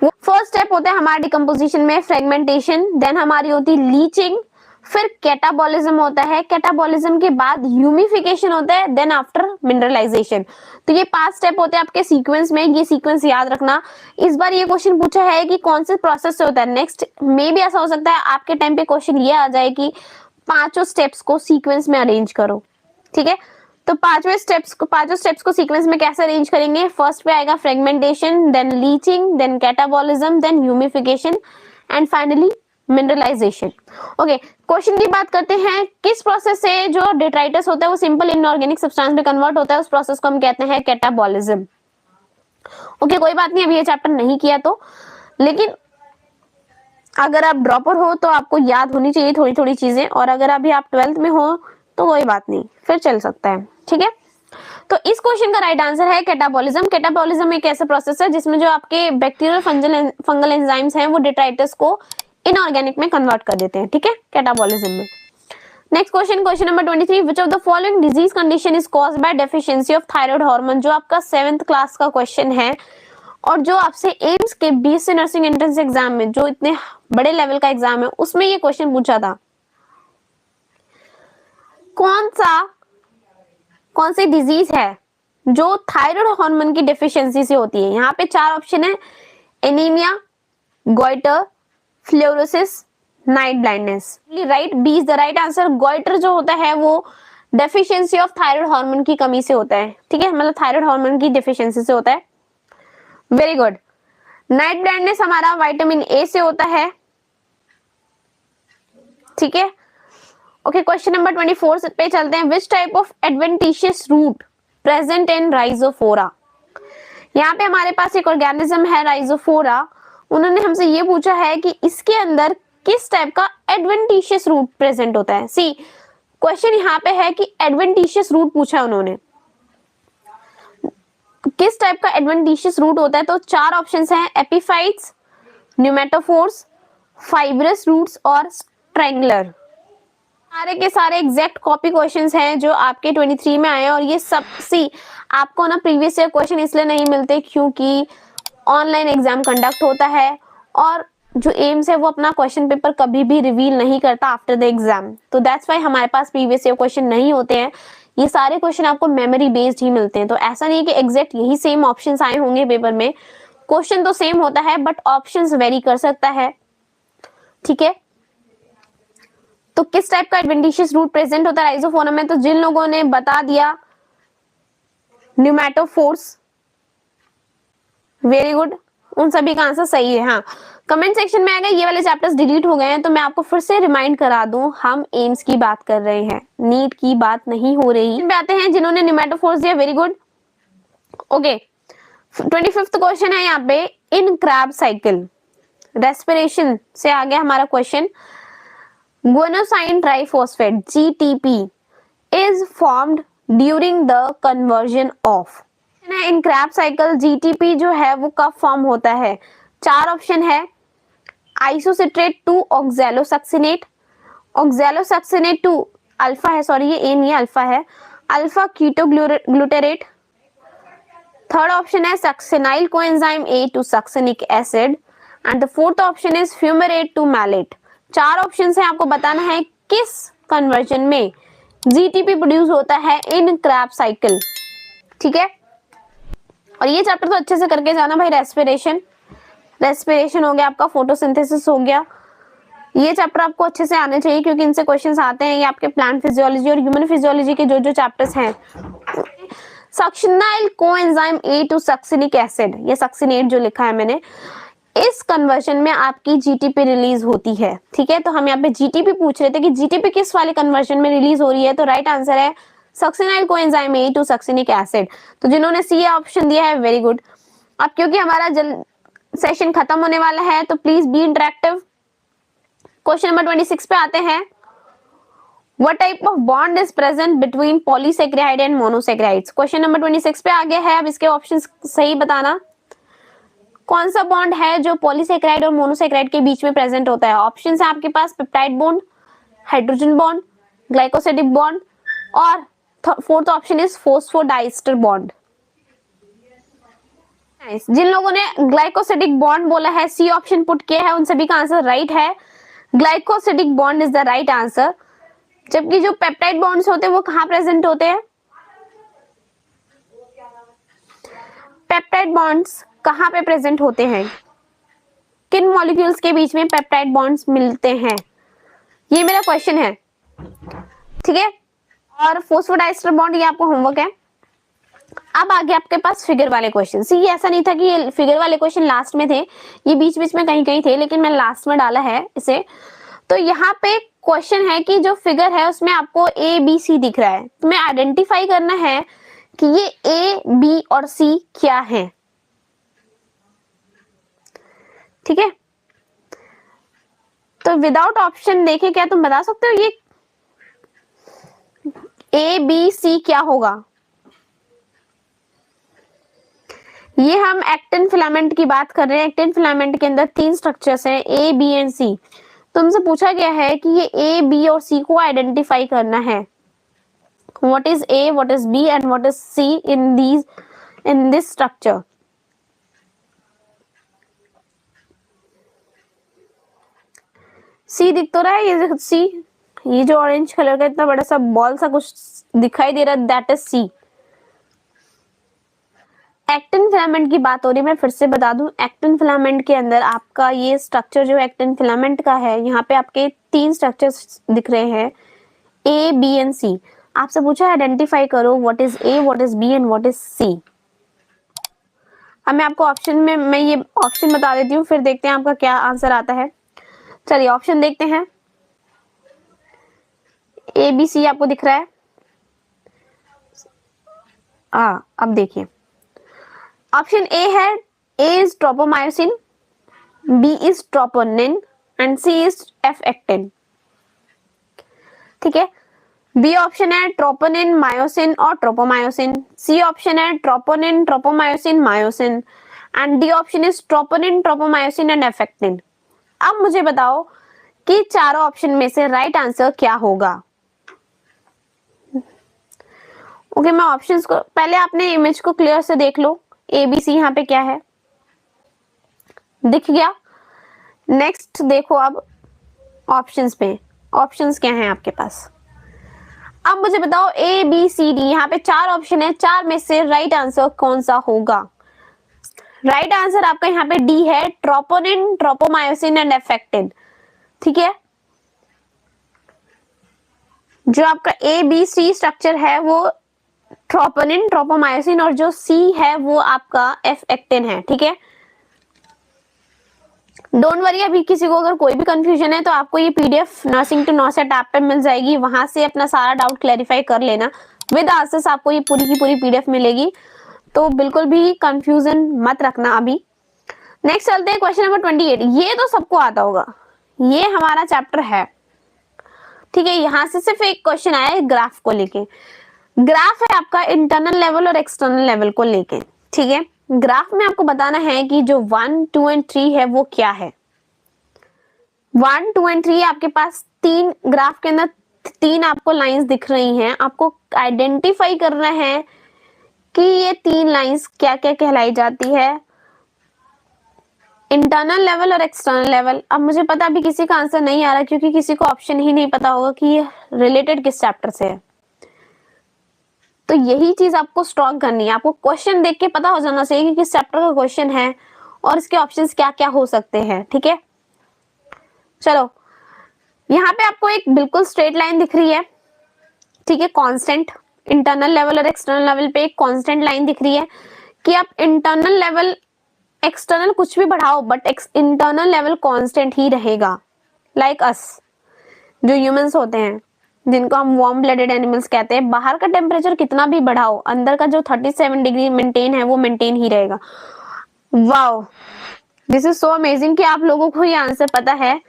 फर्स्ट स्टेप होता है हमारा डिकम्पोजिशन में फ्रेगमेंटेशन, देन हमारी होती है लीचिंग, फिर कैटाबॉलिज्म होता है, कैटाबॉलिज्म के बाद ह्यूमिफिकेशन होता है, देन आफ्टर मिनरलाइजेशन। तो ये 5 स्टेप होते हैं आपके सीक्वेंस में, ये सीक्वेंस याद रखना। इस बार ये क्वेश्चन पूछा है कि कौन से प्रोसेस से होता है। नेक्स्ट में भी ऐसा हो सकता है आपके टाइम पे क्वेश्चन ये आ जाए कि पांचों स्टेप्स को सीक्वेंस में अरेंज करो, ठीक है। तो पांचों स्टेप्स को सीक्वेंस में कैसे अरेंज करेंगे? फर्स्ट पे आएगा fragmentation, then leaching, then catabolism, then humification and finally mineralization. Okay, question की बात करते हैं, किस प्रोसेस से जो डिट्राइटिस होता है वो सिंपल इनऑर्गेनिक सब्सटेंस में कन्वर्ट होता है, उस प्रोसेस को हम कहते हैं कैटाबॉलिज्म। ओके, कोई बात नहीं, अभी ये चैप्टर नहीं किया तो, लेकिन अगर आप ड्रॉपर हो तो आपको याद होनी चाहिए थोड़ी थोड़ी चीजें, और अगर अभी आप 12th में हो तो कोई बात नहीं, फिर चल सकता है, ठीक है। तो इस क्वेश्चन का राइट आंसर है कैटाबॉलिज्म। कैटाबॉलिज्म एक ऐसा प्रोसेस है जिसमें जो आपके बैक्टीरियल फंगल एंजाइम्स हैं वो डिट्राइटिस को इनऑर्गेनिक में कन्वर्ट कर देते हैं, ठीक है, कैटाबॉलिज्म में। Next question number 23, which of the following disease condition is caused by deficiency of thyroid hormone. जो आपका 7th क्लास का क्वेश्चन है और जो आपसे एम्स के बीएससी नर्सिंग एंट्रेंस एग्जाम में, जो इतने बड़े लेवल का एग्जाम है, उसमें ये क्वेश्चन पूछा था। कौन सी डिजीज है जो थायराइड हार्मोन की डेफिशिएंसी से होती है? यहाँ पे 4 ऑप्शन है, anaemia, goitre, fluorosis, night blindness. Right, B is the right answer. Goitre जो होता है वो डेफिशिएंसी ऑफ थायराइड हार्मोन की कमी से होता है, ठीक है, मतलब थायराइड हार्मोन की डेफिशिएंसी से होता है। Very good. नाइट ब्लाइंडनेस हमारा विटामिन ए से होता है, ठीक है। ओके, क्वेश्चन नंबर 24 पे चलते हैं। Which type of adventitious root present in Rhizophora? यहाँ पे हमारे पास एक ऑर्गेनिज्म है राइजोफोरा, उन्होंने हमसे ये पूछा है कि इसके अंदर किस टाइप का एडवेंटिशियस रूट प्रेजेंट होता है। सी, क्वेश्चन यहाँ पे है कि एडवेंटिशियस रूट पूछा है उन्होंने, किस टाइप का एडवेंटिशियस रूट होता है। तो 4 ऑप्शंस हैं, एपिफाइट्स, न्यूमेटोफोर्स, फाइब्रस रूट्स और स्ट्रेंगलर। सारे के सारे एग्जैक्ट कॉपी क्वेश्चंस हैं जो आपके 23 में आए हैं, और ये सब सी आपको ना प्रीवियस ईयर क्वेश्चन इसलिए नहीं मिलते क्योंकि ऑनलाइन एग्जाम कंडक्ट होता है, और जो एम्स है वो अपना क्वेश्चन पेपर कभी भी रिवील नहीं करता आफ्टर द एग्जाम, तो दैट्स व्हाई हमारे पास प्रीवियस ईयर क्वेश्चन नहीं होते हैं। ये सारे क्वेश्चन आपको मेमोरी बेस्ड ही मिलते हैं, तो ऐसा नहीं है कि एग्जैक्ट यही सेम ऑप्शंस आए होंगे पेपर में, क्वेश्चन तो सेम होता है बट ऑप्शंस वेरी कर सकता है, ठीक है। तो किस टाइप का एडवेंटिशियस रूट प्रेजेंट होता है राइजोफोरा में? तो जिन लोगों ने बता दिया न्यूमेटोफोर्स, वेरी गुड, उन सभी का आंसर सही है। हाँ, कमेंट सेक्शन में आएगा ये वाले चैप्टर्स डिलीट हो गए हैं, तो मैं आपको फिर से रिमाइंड करा दूं, हम एम्स की बात कर रहे हैं, नीट की बात नहीं हो रही। इन पे आते हैं जिन्होंने न्यूमेटोफोर्स दिया, very good. Okay, 25th question है यहाँ पे, इन क्रैब साइकिल रेस्पिरेशन से आ गया हमारा question. गुआनोसाइन triphosphate GTP is formed during the conversion of। In Krebs cycle GTP जो है वो कब फॉर्म होता है? 4 ऑप्शन है, isocitrate to oxalosuccinate, oxalosuccinate to alpha है, सॉरी ये ए नहीं है, अल्फा है, अल्फा कीटोग्लूटेरेट। थर्ड ऑप्शन है succinyl coenzyme A to succinic acid, and the fourth option is fumarate to malate. 4 option है, आपको बताना है किस कन्वर्जन में GTP प्रोड्यूस होता है इन क्रैब साइकिल, ठीक है। और ये चैप्टर तो अच्छे से करके जाना भाई। रेस्पिरेशन हो गया आपका, फोटोसिंथेसिस हो गया, ये चैप्टर आपको अच्छे से आने चाहिए क्योंकि इनसे क्वेश्चंस आते हैं। ये आपके प्लांट फिजियोलॉजी और ह्यूमन फिजियोलॉजी के जो चैप्टर्स हैं। Succinyl coenzyme A to succinic acid, ये सक्सिनेट जो लिखा है मैंने, इस कन्वर्जन में आपकी GTP रिलीज होती है, ठीक है। तो हम यहाँ पे GTP पूछ रहे थे कि GTP किस वाले कन्वर्जन में रिलीज हो रही है, तो राइट आंसर है succinyl coenzyme A to succinic acid. तो जिन्होंने सी ऑप्शन दिया है वेरी गुड। अब क्योंकि हमारा सेशन खत्म होने वाला है तो please be interactive. Question number 26 पे आते हैं। What type of bond is present between polysaccharide and monosaccharides? Question number 26 पे आ गया है। अब इसके ऑप्शंस सही बताना। कौन सा बॉन्ड है जो पॉलीसेक्राइड और मोनोसेक्राइड के बीच में प्रेजेंट होता है? ऑप्शंस है आपके पास peptide bond, hydrogen bond, glycosidic bond और fourth option is phosphodiester bond. जिन लोगों ने ग्लाइकोसिडिक बॉन्ड बोला है, सी ऑप्शन पुट किया है, उन सभी का आंसर राइट है। Glycosidic bond is the right answer. जबकि जो पेप्टाइड बॉन्ड्स होते हैं वो कहां प्रेजेंट होते हैं? पेप्टाइड बॉन्ड्स कहां पे प्रेजेंट होते हैं? किन मॉलिक्यूल्स के बीच में पेप्टाइड बॉन्ड्स मिलते हैं? ये मेरा क्वेश्चन है, ठीक है। और फॉस्फोडाइस्टर बॉन्ड, ये आपको होमवर्क है। अब आगे आपके पास फिगर वाले क्वेश्चन। सी ऐसा नहीं था कि ये फिगर वाले क्वेश्चन लास्ट में थे, ये बीच बीच में कहीं कहीं थे, लेकिन मैं लास्ट में डाला है इसे। तो यहाँ पे क्वेश्चन है कि जो फिगर है उसमें आपको ए बी सी दिख रहा है, तुम्हें आइडेंटिफाई करना है कि ये ए बी और सी क्या है, ठीक है। तो विदाउट ऑप्शन देखे क्या तुम बता सकते हो ये ए बी सी क्या होगा? ये हम एक्टिन फिलामेंट की बात कर रहे हैं। एक्टिन फिलामेंट के अंदर 3 स्ट्रक्चर्स हैं, ए बी एंड सी। तुमसे पूछा गया है कि ये ए बी और सी को आइडेंटिफाई करना है। What is A, what is B and what is C in this structure. C दिख तो रहा है, ये सी, ये जो ऑरेंज कलर का इतना बड़ा सा बॉल सा कुछ दिखाई दे रहा है, that is C. Actin filament की बात हो रही है, मैं फिर से बता दूं, एक्टिन फिलामेंट के अंदर आपका ये स्ट्रक्चर जो एक्टिन फिलामेंट का है, यहाँ पे आपके 3 स्ट्रक्चर्स दिख रहे हैं, ए बी एंड सी। आपसे पूछा आइडेंटिफाई करो what is A, what is B and what is C. अब मैं आपको ऑप्शन में मैं ये ऑप्शन बता देती हूँ, फिर देखते हैं आपका क्या आंसर आता है। चलिए ऑप्शन देखते हैं। ए बी सी आपको दिख रहा है? अब देखिए, ऑप्शन ए है A is tropomyosin, B is troponin and C is F actin, ठीक है। बी ऑप्शन है ट्रोपोनिन, मायोसिन और ट्रोपोमायोसिन। सी ऑप्शन है troponin, tropomyosin, myosin and D option is troponin, tropomyosin and F actin. अब मुझे बताओ कि चारों ऑप्शन में से राइट आंसर क्या होगा? ओके, मैं ऑप्शंस को पहले आपने इमेज को क्लियर से देख लो। ए बी सी यहाँ पे क्या है दिख गया। नेक्स्ट देखो अब ऑप्शंस पे, ऑप्शंस क्या हैं आपके पास। अब मुझे बताओ ए बी सी डी, यहाँ पे 4 ऑप्शन है, 4 में से राइट आंसर कौन सा होगा? राइट आंसर आपका यहाँ पे डी है, troponin, tropomyosin and F actin, ठीक है। जो आपका ए बी सी स्ट्रक्चर है वो ट्रोपोनिन, ट्रोपोमायोसिन और जो सी है वो आपका एफ एक्टिन है, ठीक है। डोंट वरी, अभी किसी को अगर कोई भी कंफ्यूजन है तो आपको ये पीडीएफ नर्सिंग टू नॉसेट ऐप पे मिल जाएगी, वहां से अपना सारा डाउट क्लैरिफाई कर लेना। विद आंसर्स आपको ये पूरी की पूरी पीडीएफ मिलेगी, तो बिल्कुल भी कंफ्यूजन मत रखना अभी। नेक्स्ट चलते हैं क्वेश्चन नंबर 28। ये तो सबको आता होगा, ये हमारा चैप्टर है, ठीक है। यहाँ से सिर्फ एक क्वेश्चन आया है ग्राफ को लेके। ग्राफ है आपका इंटरनल लेवल और एक्सटर्नल लेवल को लेके, ठीक है। ग्राफ में आपको बताना है कि जो 1, 2 एंड 3 है वो क्या है। 1, 2 एंड 3 आपके पास 3 ग्राफ के अंदर 3 आपको लाइंस दिख रही हैं। आपको आइडेंटिफाई करना है कि ये 3 लाइंस क्या क्या कहलाई जाती है, इंटरनल लेवल और एक्सटर्नल लेवल। अब मुझे पता अभी किसी का आंसर नहीं आ रहा क्योंकि किसी को ऑप्शन ही नहीं पता होगा कि ये रिलेटेड किस चैप्टर से है। तो यही चीज आपको स्ट्रॉन्ग करनी है, आपको क्वेश्चन देख के पता हो जाना चाहिए कि किस चैप्टर का क्वेश्चन है और इसके ऑप्शंस क्या क्या हो सकते हैं, ठीक है। चलो, यहाँ पे आपको एक बिल्कुल स्ट्रेट लाइन दिख रही है, ठीक है, कांस्टेंट। इंटरनल लेवल और एक्सटर्नल लेवल पे एक कांस्टेंट लाइन दिख रही है कि आप इंटरनल लेवल एक्सटर्नल कुछ भी बढ़ाओ बट इंटरनल लेवल कांस्टेंट ही रहेगा, लाइक अस जो ह्यूमंस होते हैं, जिनको हम वार्म ब्लडेड एनिमल्स कहते हैं। बाहर का टेम्परेचर कितना भी बढ़ाओ, अंदर का जो 37 डिग्री मेंटेन है वो मेंटेन ही रहेगा। Wow, this is so amazing कि आप लोगों को ये आंसर पता है।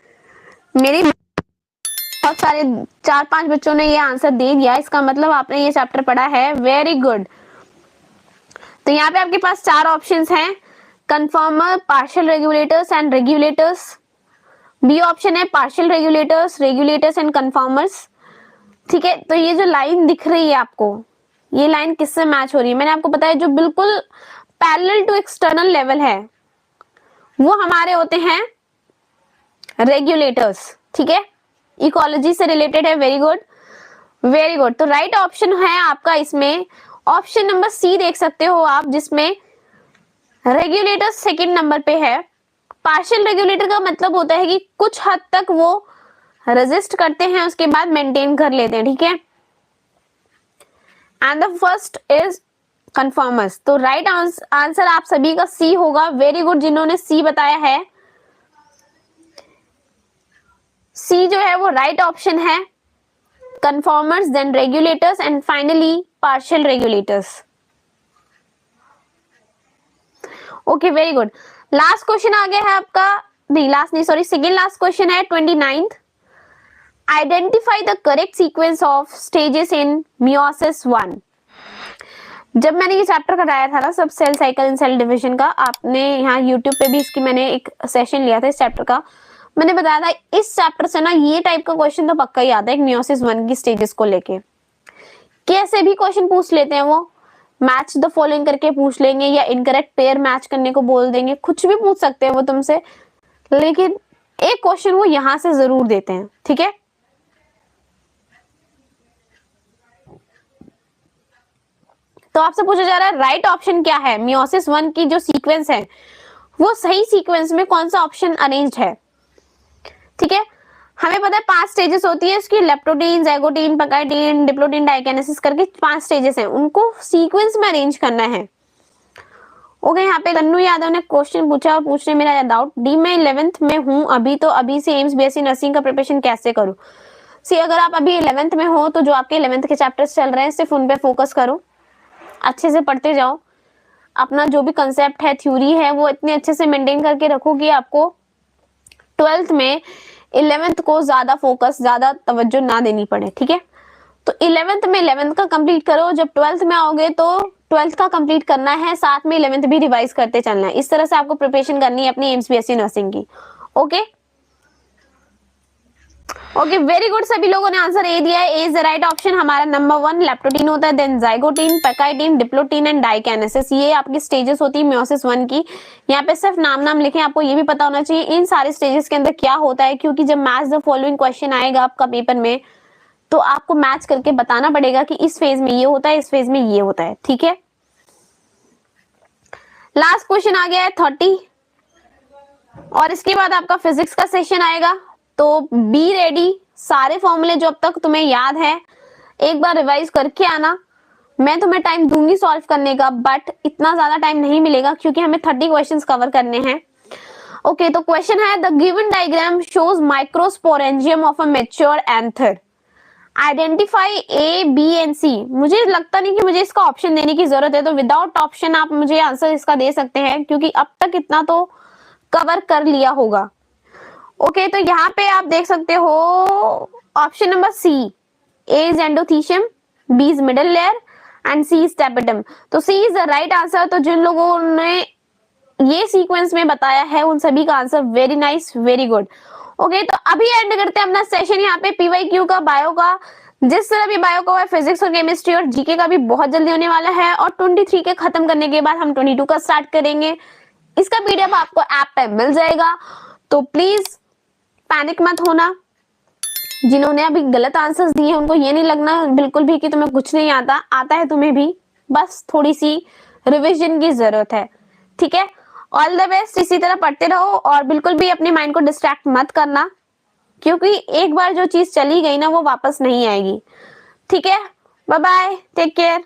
मेरी बहुत सारे 4-5 बच्चों ने ये आंसर दे दिया, इसका मतलब आपने ये चैप्टर पढ़ा है। Very good. तो यहाँ पे आपके पास 4 ऑप्शंस हैं, conformer, partial regulators and regulators. B option है partial regulators, regulators and conformers. ठीक है, तो ये जो लाइन दिख रही है आपको, ये लाइन किससे मैच हो रही है? मैंने आपको बताया जो बिल्कुल पैरेलल टू एक्सटर्नल लेवल है वो हमारे होते हैं रेगुलेटर्स। ठीक है, इकोलॉजी से रिलेटेड है। Very good, very good. तो राइट ऑप्शन है आपका इसमें ऑप्शन नंबर सी, देख सकते हो आप, जिसमें रेगुलेटर सेकंड नंबर पे है। पार्शियल रेगुलेटर का मतलब होता है कि कुछ हद तक वो रेजिस्ट करते हैं, उसके बाद मेंटेन कर लेते हैं। ठीक है, and the first is conformers. तो राइट आंसर आप सभी का सी होगा। वेरी गुड, जिन्होंने सी बताया है, सी जो है वो राइट ऑप्शन है। Conformers, then regulators and finally partial regulators. Okay, very good. Last question आ गया है आपका, नहीं लास्ट नहीं, सॉरी, सेकेंड लास्ट क्वेश्चन है 29th। Identify the correct sequence of stages in meiosis 1। जब मैंने ये चैप्टर कराया था ना, सब cell cycle and cell division का, आपने यहाँ यूट्यूब पे भी इसकी मैंने एक सेशन लिया था इस चैप्टर का। मैंने बताया था इस चैप्टर से ना ये टाइप का क्वेश्चन तो पक्का ही आता है, एक मियोसिस 1 की स्टेजेस को लेके। कैसे भी क्वेश्चन पूछ लेते हैं वो, मैच द फॉलोइंग करके पूछ लेंगे या इनकरेक्ट पेयर मैच करने को बोल देंगे, कुछ भी पूछ सकते हैं वो तुमसे, लेकिन एक क्वेश्चन वो यहां से जरूर देते हैं। ठीक है, तो आपसे पूछा जा रहा है राइट ऑप्शन क्या है, मियोसिस 1 की जो सीक्वेंस है वो सही सीक्वेंस में कौन सा ऑप्शन अरेंज्ड है। ठीक है, हमें पता है 5 स्टेजेस होती है इसकी, लेप्टोटीन, ज़ाइगोटीन, पैकाइटीन, डिप्लोटीन, डाइकेनेसिस करके 5 स्टेजेस हैं, उनको सीक्वेंस में अरेंज करना है। ओके, यहाँ पे तन्नू यादव ने क्वेश्चन पूछा और पूछ रहे मेरा डाउट, डी मैं 11th में हूँ अभी, तो अभी से एम्स बीएससी नर्सिंग का प्रिपरेशन कैसे करूँ? सी, अगर आप अभी 11th में हो तो जो आपके 11th के चैप्टर्स चल रहे हैं सिर्फ उन पे फोकस करो, अच्छे से पढ़ते जाओ, अपना जो भी कंसेप्ट है, थ्योरी है, वो इतने अच्छे से मेंटेन करके रखो कि आपको 12th में 11th को ज्यादा फोकस, ज्यादा तवज्जो ना देनी पड़े। ठीक है, तो 11th में 11th का कंप्लीट करो, जब 12th में आओगे तो 12th का कंप्लीट करना है, साथ में 11th भी रिवाइज करते चलना है। इस तरह से आपको प्रिपरेशन करनी है अपनी एम्स बीएससी नर्सिंग की। Okay, okay, very good. सभी लोगों ने आंसर ए दिया है। A is the right option. हमारा नंबर 1 लेप्टोटीन होता है, then zygotene, pachytene, diplotene and diakinesis. ये आपकी स्टेजेस होती है मियोसिस 1 की। यहाँ पे सिर्फ नाम लिखें, आपको ये भी पता होना चाहिए इन सारे स्टेजेस के अंदर क्या होता है, क्योंकि जब मैच द फॉलोइंग क्वेश्चन आएगा आपका पेपर में तो आपको मैच करके बताना पड़ेगा कि इस फेज में ये होता है, इस फेज में ये होता है। ठीक है, लास्ट क्वेश्चन आ गया है 30 और इसके बाद आपका फिजिक्स का सेशन आएगा। तो बी रेडी, सारे फॉर्मूले जो अब तक तुम्हें याद है एक बार रिवाइज करके आना। मैं तुम्हें टाइम दूंगी सॉल्व करने का, बट इतना ज्यादा टाइम नहीं मिलेगा क्योंकि हमें 30 क्वेश्चंस कवर करने हैं। ओके, तो क्वेश्चन है the given diagram shows microsporangium of a mature anther, identify A, B and C. मुझे लगता नहीं कि मुझे इसका ऑप्शन देने की जरूरत है, तो विदाउट ऑप्शन आप मुझे आंसर इसका दे सकते हैं क्योंकि अब तक इतना तो कवर कर लिया होगा। ओके, तो यहाँ पे आप देख सकते हो option number C, A is endothecium, B is middle layer and C is tapetum. तो C is the right answer. तो जिन लोगों ने ये सीक्वेंस में बताया है उन सभी का answer very nice, very good. Okay, तो अभी एंड करते हैं अपना सेशन यहाँ पे पीवाईक्यू का, बायो का। जिस तरह भी बायो का है, फिजिक्स और केमिस्ट्री और जीके का भी बहुत जल्दी होने वाला है और 23 के खत्म करने के बाद हम 22 का स्टार्ट करेंगे। इसका पीडीएफ आपको ऐप पे मिल जाएगा, तो प्लीज पैनिक मत होना। जिन्होंने अभी गलत आंसर्स दिए उनको ये नहीं लगना बिल्कुल भी कि तुम्हें कुछ नहीं आता, आता है तुम्हें भी, बस थोड़ी सी रिवीजन की जरूरत है। ठीक है, ऑल द बेस्ट। इसी तरह पढ़ते रहो और बिल्कुल भी अपने माइंड को डिस्ट्रैक्ट मत करना, क्योंकि एक बार जो चीज चली गई ना वो वापस नहीं आएगी। ठीक है, बाय बाय, टेक केयर।